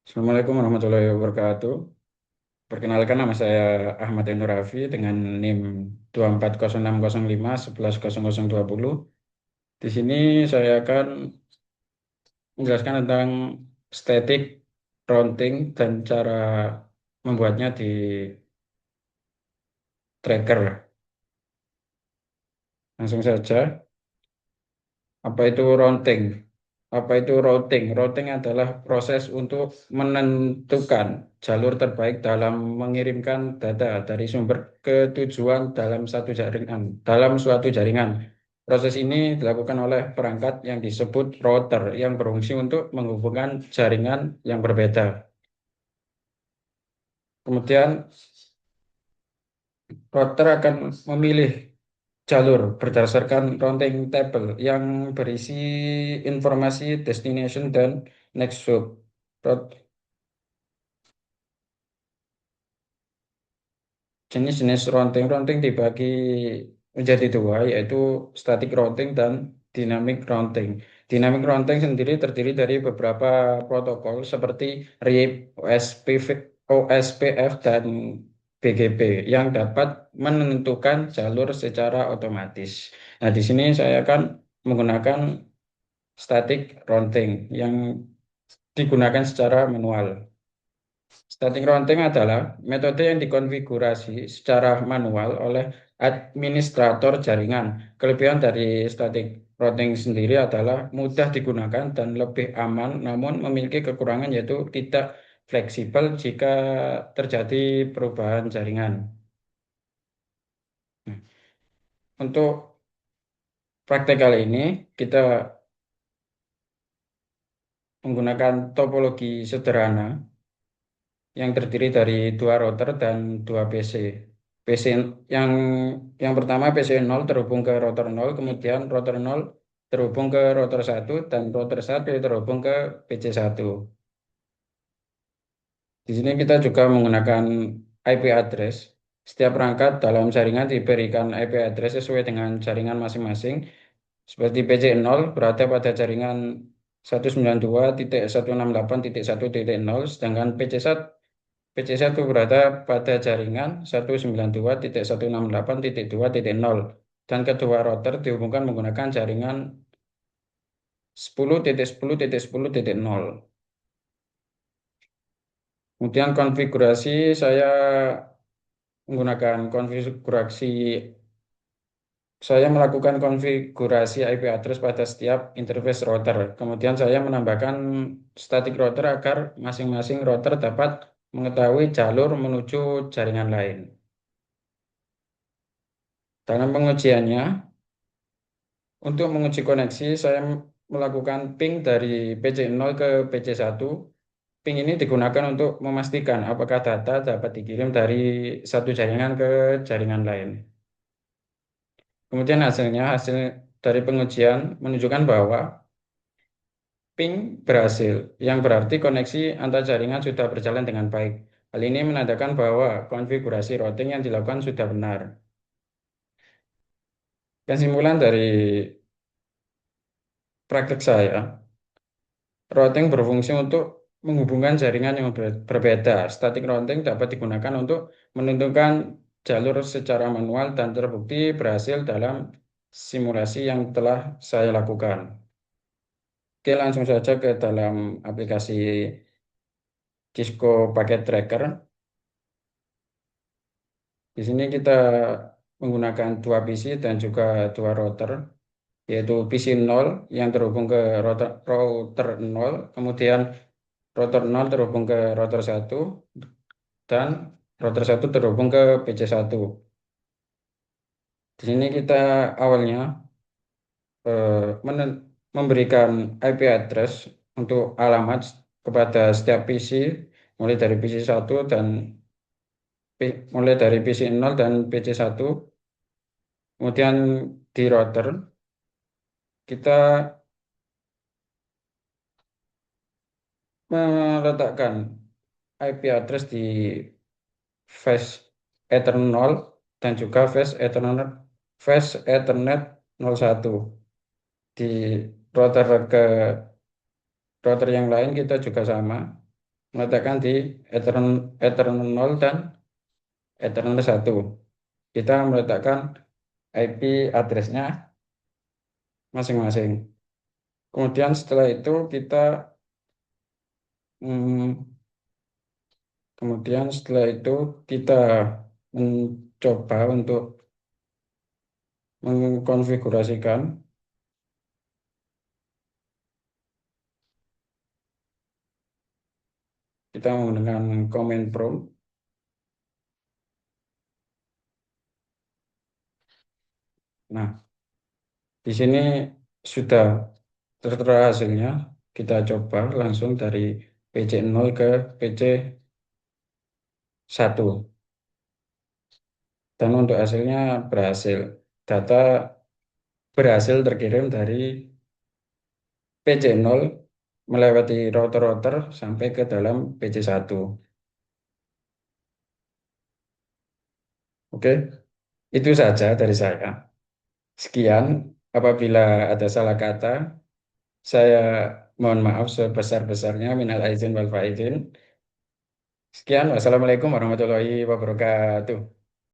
Assalamualaikum warahmatullahi wabarakatuh. Perkenalkan nama saya Ahmad Endo Raffi dengan NIM 2406051100020. Di sini saya akan menjelaskan tentang static routing dan cara membuatnya di tracker. Langsung saja, apa itu routing? Apa itu routing? Routing adalah proses untuk menentukan jalur terbaik dalam mengirimkan data dari sumber ke tujuan dalam satu jaringan, dalam suatu jaringan. Proses ini dilakukan oleh perangkat yang disebut router yang berfungsi untuk menghubungkan jaringan yang berbeda. Kemudian router akan memilih jalur berdasarkan routing table yang berisi informasi destination dan next hop. Jenis-jenis routing routing dibagi menjadi dua, yaitu static routing dan dynamic routing. Dynamic routing sendiri terdiri dari beberapa protokol seperti RIP, OSPF, dan BGP yang dapat menentukan jalur secara otomatis. Nah, di sini saya akan menggunakan static routing yang digunakan secara manual. Static routing adalah metode yang dikonfigurasi secara manual oleh administrator jaringan. Kelebihan dari static routing sendiri adalah mudah digunakan dan lebih aman, namun memiliki kekurangan yaitu tidak fleksibel jika terjadi perubahan jaringan. Nah, untuk praktek kali ini kita menggunakan topologi sederhana yang terdiri dari dua router dan dua PC. PC yang yang pertama PC 0 terhubung ke router 0, kemudian router 0 terhubung ke router 1 dan router 1 terhubung ke PC 1. Di sini kita juga menggunakan IP address. Setiap perangkat dalam jaringan diberikan IP address sesuai dengan jaringan masing-masing. Seperti PC 0 berada pada jaringan 192.168.1.0, sedangkan PC1 berada pada jaringan 192.168.2.0, dan kedua router dihubungkan menggunakan jaringan 10.10.10.0. Kemudian konfigurasi, saya menggunakan konfigurasi saya melakukan konfigurasi IP address pada setiap interface router. Kemudian saya menambahkan static router agar masing-masing router dapat mengetahui jalur menuju jaringan lain. Dalam pengujiannya, untuk menguji koneksi, saya melakukan ping dari PC0 ke PC1. Ping ini digunakan untuk memastikan apakah data dapat dikirim dari satu jaringan ke jaringan lain. Kemudian hasil dari pengujian menunjukkan bahwa ping berhasil, yang berarti koneksi antar jaringan sudah berjalan dengan baik. Hal ini menandakan bahwa konfigurasi routing yang dilakukan sudah benar. Kesimpulan dari praktek saya, routing berfungsi untuk menghubungkan jaringan yang berbeda. Static routing dapat digunakan untuk menentukan jalur secara manual dan terbukti berhasil dalam simulasi yang telah saya lakukan. Oke, langsung saja ke dalam aplikasi Cisco Packet Tracker. Di sini kita menggunakan dua PC dan juga dua router, yaitu PC 0 yang terhubung ke router 0, kemudian router 0 terhubung ke router 1, dan router 1 terhubung ke PC 1. Di sini kita awalnya memberikan IP address untuk alamat kepada setiap PC, mulai dari PC 1 dan mulai dari PC 0 dan PC 1. Kemudian di router kita meletakkan IP address di flash Ethernet 0 dan juga flash Ethernet 01. Di router ke router yang lain kita juga sama. meletakkan di Eternal 0 dan Eternal 1. Kita meletakkan IP address-nya masing-masing. Kemudian setelah itu kita hmm, kemudian setelah itu kita mencoba untuk mengkonfigurasikan. Kita menggunakan command prompt. Nah, di sini sudah tertera hasilnya. Kita coba langsung dari PC 0 ke PC 1. Dan untuk hasilnya berhasil. Data berhasil terkirim dari PC 0 melewati router-router sampai ke dalam PC 1. Oke, itu saja dari saya. Sekian, apabila ada salah kata, saya mohon maaf sebesar-besarnya. Minal aizin wal faizin. Sekian, wassalamualaikum warahmatullahi wabarakatuh.